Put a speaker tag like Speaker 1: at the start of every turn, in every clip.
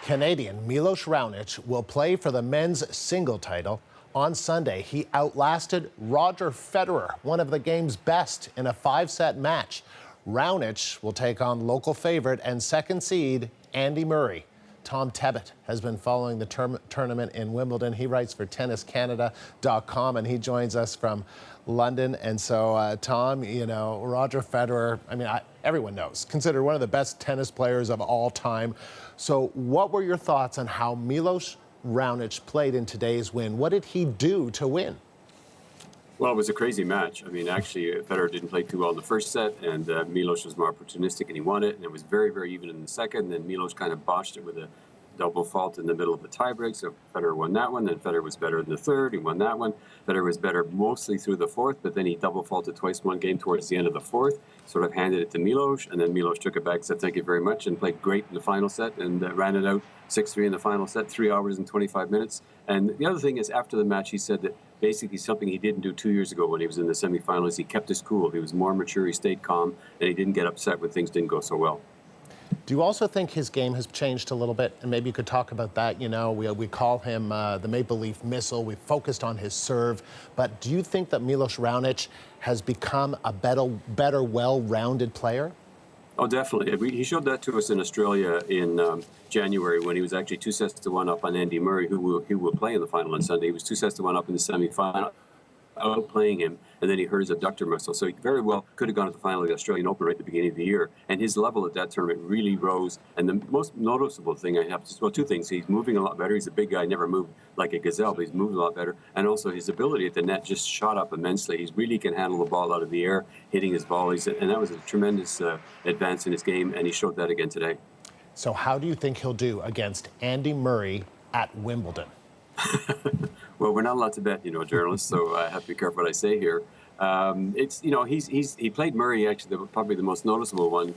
Speaker 1: Canadian Milos Raonic will play for the men's single title. On Sunday, he outlasted Roger Federer, one of the game's best, in a 5-set match. Raonic will take on local favorite and second seed Andy Murray. Tom Tebbett has been following the tournament in Wimbledon. He writes for TennisCanada.com, and he joins us from London. And so, Tom, you know, Roger Federer, everyone knows, considered one of the best tennis players of all time. So what were your thoughts on how Milos Raonic played in today's win? What did he do to win?
Speaker 2: Well, it was a crazy match. Actually, Federer didn't play too well in the first set, and Milos was more opportunistic, and he won it. And it was very, very even in the second. And then Milos kind of botched it with a double fault in the middle of the tiebreak. So Federer won that one. Then Federer was better in the third. He won that one. Federer was better mostly through the fourth, but then he double faulted twice one game towards the end of the fourth, sort of handed it to Milos, and then Milos took it back, said thank you very much, and played great in the final set, and ran it out 6-3 in the final set, 3 hours and 25 minutes. And the other thing is, after the match, he said that basically something he didn't do 2 years ago when he was in the semifinals. He kept his cool. He was more mature. He stayed calm, and he didn't get upset when things didn't go so well.
Speaker 1: Do you also think his game has changed a little bit? And maybe you could talk about that. You know, we call him the Maple Leaf Missile. We've focused on his serve. But do you think that Milos Raonic has become a better well-rounded player?
Speaker 2: Oh, definitely. He showed that to us in Australia in January when he was actually 2-1 up on Andy Murray, who will play in the final on Sunday. He was 2-1 up in the semifinal, outplaying him, and then he hurt his abductor muscle. So he very well could have gone to the final of the Australian Open right at the beginning of the year. And his level at that tournament really rose. And the most noticeable thing I have, two things. He's moving a lot better. He's a big guy, never moved like a gazelle, but he's moving a lot better. And also his ability at the net just shot up immensely. He really can handle the ball out of the air, hitting his volleys. And that was a tremendous advance in his game, and he showed that again today. So
Speaker 1: how do you think he'll do against Andy Murray at Wimbledon?
Speaker 2: Well, we're not allowed to bet, journalists, so I have to be careful what I say here. He played Murray, actually, probably the most notable one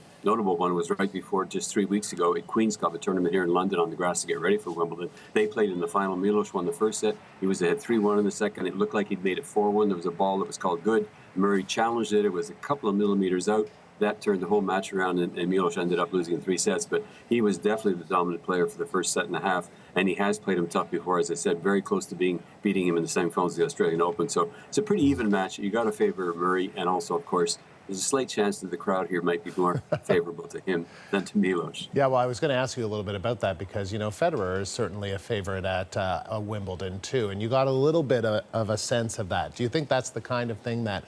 Speaker 2: was right before, just 3 weeks ago, at Queen's Cup, a tournament here in London on the grass to get ready for Wimbledon. They played in the final. Milos won the first set. He was ahead 3-1 in the second. It looked like he'd made it 4-1. There was a ball that was called good. Murray challenged it. It was a couple of millimeters out. That turned the whole match around, and Milos ended up losing in 3 sets. But he was definitely the dominant player for the first set and a half, and he has played him tough before, as I said, very close to beating him in the semifinals of the Australian Open. So it's a pretty even match. You got to favor Murray, and also, of course, there's a slight chance that the crowd here might be more favorable to him than to Milos.
Speaker 1: Yeah, well, I was going to ask you a little bit about that because, Federer is certainly a favorite at Wimbledon, too, and you got a little bit of a sense of that. Do you think that's the kind of thing that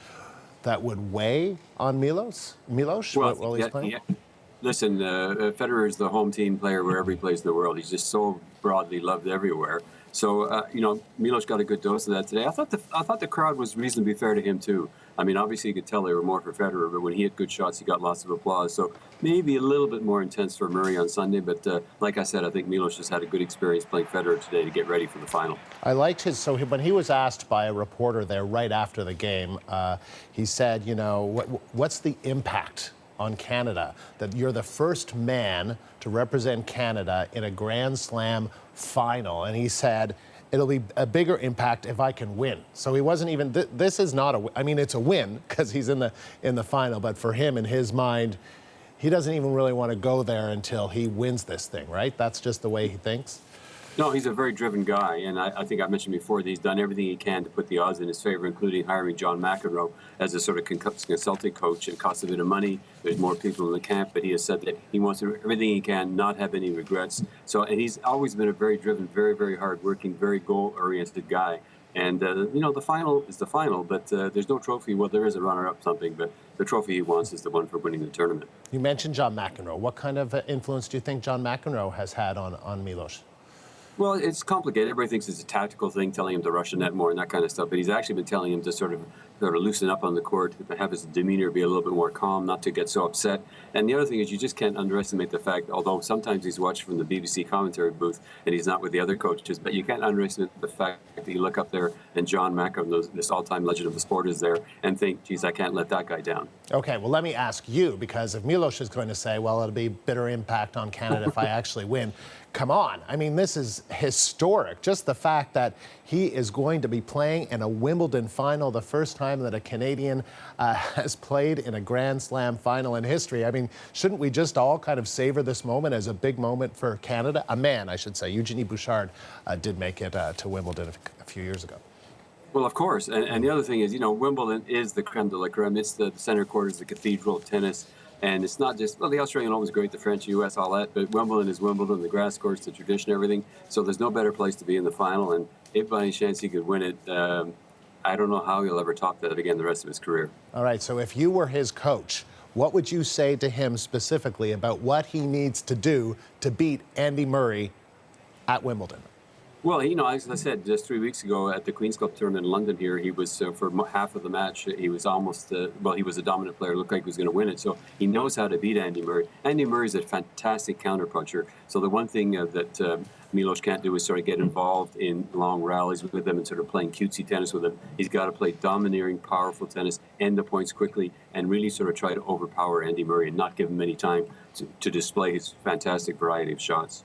Speaker 1: would weigh on Milos while he's playing? Yeah.
Speaker 2: Listen, Federer is the home team player wherever he plays in the world. He's just so broadly loved everywhere. So, Milos got a good dose of that today. I thought the crowd was reasonably fair to him, too. Obviously, you could tell they were more for Federer, but when he hit good shots, he got lots of applause. So maybe a little bit more intense for Murray on Sunday. But like I said, I think Milos just had a good experience playing Federer today to get ready for the final.
Speaker 1: I liked when he was asked by a reporter there right after the game, he said, what's the impact on Canada that you're the first man to represent Canada in a Grand Slam final? And he said, it'll be a bigger impact if I can win. So he wasn't even, this is not it's a win because he's in the final, but for him, in his mind, he doesn't even really want to go there until he wins this thing, right? That's just the way he thinks.
Speaker 2: No, he's a very driven guy, and I think I mentioned before that he's done everything he can to put the odds in his favor, including hiring John McEnroe as a sort of consulting coach. It costs a bit of money. There's more people in the camp, but he has said that he wants to do everything he can, not have any regrets. So, and he's always been a very driven, very, very hard-working, very goal-oriented guy. And, the final is the final, but there's no trophy. Well, there is a runner-up something, but the trophy he wants is the one for winning the tournament.
Speaker 1: You mentioned John McEnroe. What kind of influence do you think John McEnroe has had on Milos?
Speaker 2: Well, it's complicated. Everybody thinks it's a tactical thing, telling him to rush the net more and that kind of stuff. But he's actually been telling him to sort of loosen up on the court, to have his demeanor be a little bit more calm, not to get so upset. And the other thing is you just can't underestimate the fact, although sometimes he's watched from the BBC commentary booth and he's not with the other coaches, but you can't underestimate the fact that you look up there and John McEnroe, this all-time legend of the sport, is there and think, geez, I can't let that guy down.
Speaker 1: Okay, well, let me ask you, because if Milos is going to say, well, it'll be bitter impact on Canada if I actually win, come on. I mean, this is historic. Just the fact that he is going to be playing in a Wimbledon final, the first time that a Canadian has played in a Grand Slam final in history. I mean, shouldn't we just all kind of savor this moment as a big moment for Canada? A man, I should say. Eugenie Bouchard did make it to Wimbledon a few years ago.
Speaker 2: Well, of course. And the other thing is, Wimbledon is the creme de la creme. It's the center court is the cathedral of tennis. And it's not just, well, the Australian Open is great, the French, US, all that, but Wimbledon is Wimbledon, the grass courts, the tradition, everything. So there's no better place to be in the final. And if by any chance he could win it, I don't know how he'll ever top that again the rest of his career.
Speaker 1: All right, so if you were his coach, what would you say to him specifically about what he needs to do to beat Andy Murray at Wimbledon?
Speaker 2: Well, as I said, just 3 weeks ago at the Queen's Cup tournament in London here, he was, for half of the match, he was almost, he was a dominant player. It looked like he was going to win it. So he knows how to beat Andy Murray. Andy Murray's a fantastic counterpuncher. So the one thing that Milos can't do is sort of get involved in long rallies with him and sort of playing cutesy tennis with him. He's got to play domineering, powerful tennis, end the points quickly, and really sort of try to overpower Andy Murray and not give him any time to display his fantastic variety of shots.